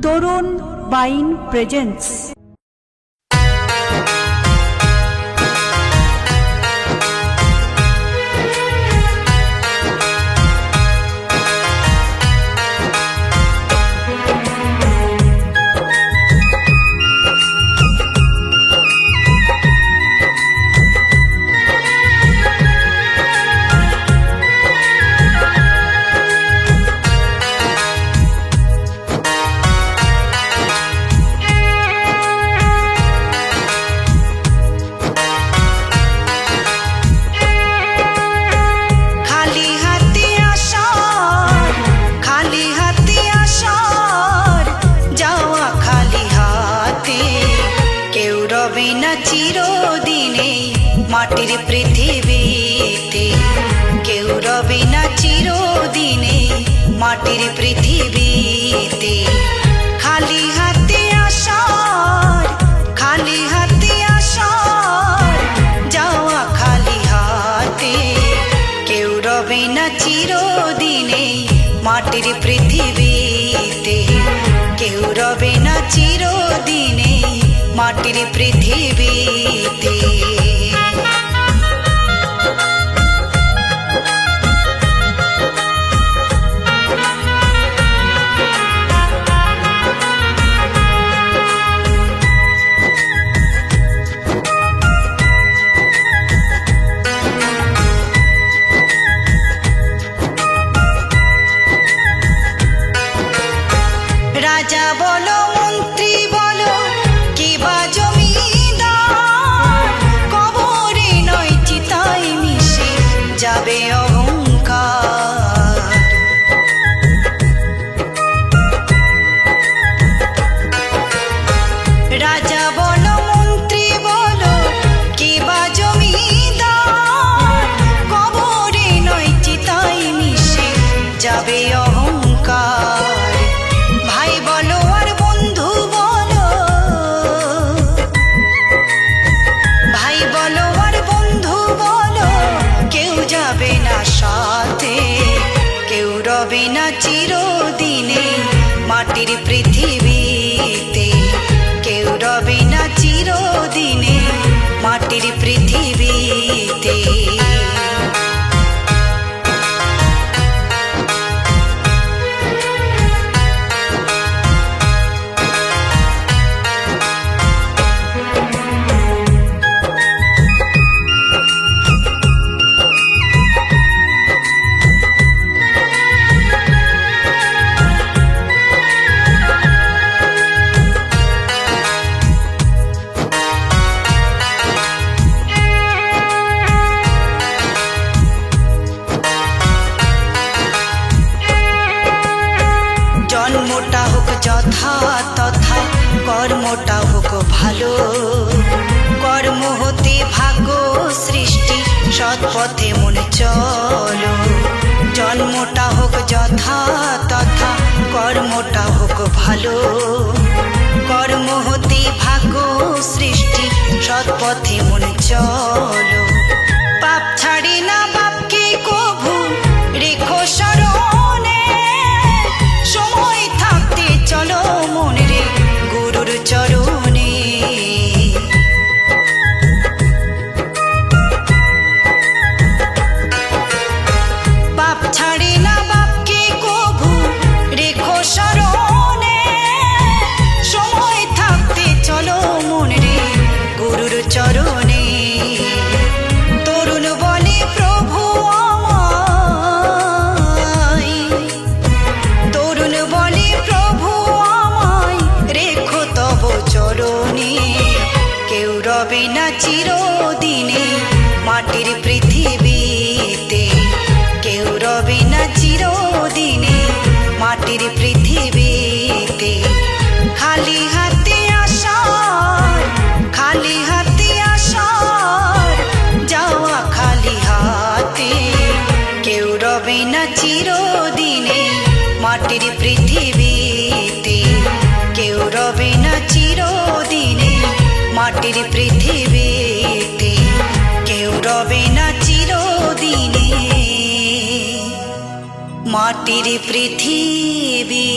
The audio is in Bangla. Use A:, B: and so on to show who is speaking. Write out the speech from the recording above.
A: তরুণ বাইন প্রেজেন্টস।
B: চিরদিনে মাটির পৃথিবীতে কেউ রবে না, চিরদিনে মাটির পৃথিবীতে। খালি হাতে আসার, খালি হাতে আসার, যাওয়া খালি হাতে কেউ রবে না, চিরদিনে মাটির পৃথিবীতে কেউ রবে না, চিরদিনে মাটির পৃথিবীতে। রাজা বলো, মন্ত্রী বলো, কিবা জমিদার, কবরে নয় চিতায় মিশে যাবে অহংকার। রাজা বলো, মন্ত্রী বলো, কিবা জমিদার, কবরে নয় চিতায় মিশে যাবে অহংকার। ভাই বলো আর বন্ধু বলো, ভাই বলো আর বন্ধু বলো, কেউ যাবে না সাথে, কেউ রবে না চিরদিনে মাটির পৃথিবীতে, কেউ রবে না চিরদিনে মাটির পৃথিবীতে। জন্মটা হোক যথা তথা, কর্মটা হোক ভালো, কর্ম হতে ভাগ্য সৃষ্টি, সৎ পথে মনে চলো। জন্মটা হোক যথা তথা, কর্মটা হোক ভালো, কর্ম হতে ভাগ্য সৃষ্টি, সৎ পথে মনে চলো। পাপ ছাড়ি না বাপকে কভু রেখো স্মরণে, সময় থাকতে চলো মনে রে গুরুর চরণে। বাপ ছাড়ে না বাপকে কভু রেখো স্মরণে, সময় থাকতে চলো মনে রে গুরুর চরণে। তরুণ বলে প্রভু আমায়, তরুণ বলে প্রভু আমায় রেখো তব চরণে, কেউ রবে না চিরদিনে মাটির পৃথিবীতে, কেউ রবে না চিরদিনে মাটির পৃথিবীতে। খালি হাতে আসার, খালি হাতে আসার, যাওয়া খালি হাতে কেউ রবে না চিরদিনে মাটির পৃথিবীতে, কেউ রবে না চিরদিনে মাটির পৃথিবীতে, কেউ রবে না চিরদিনে মাটির পৃথিবী।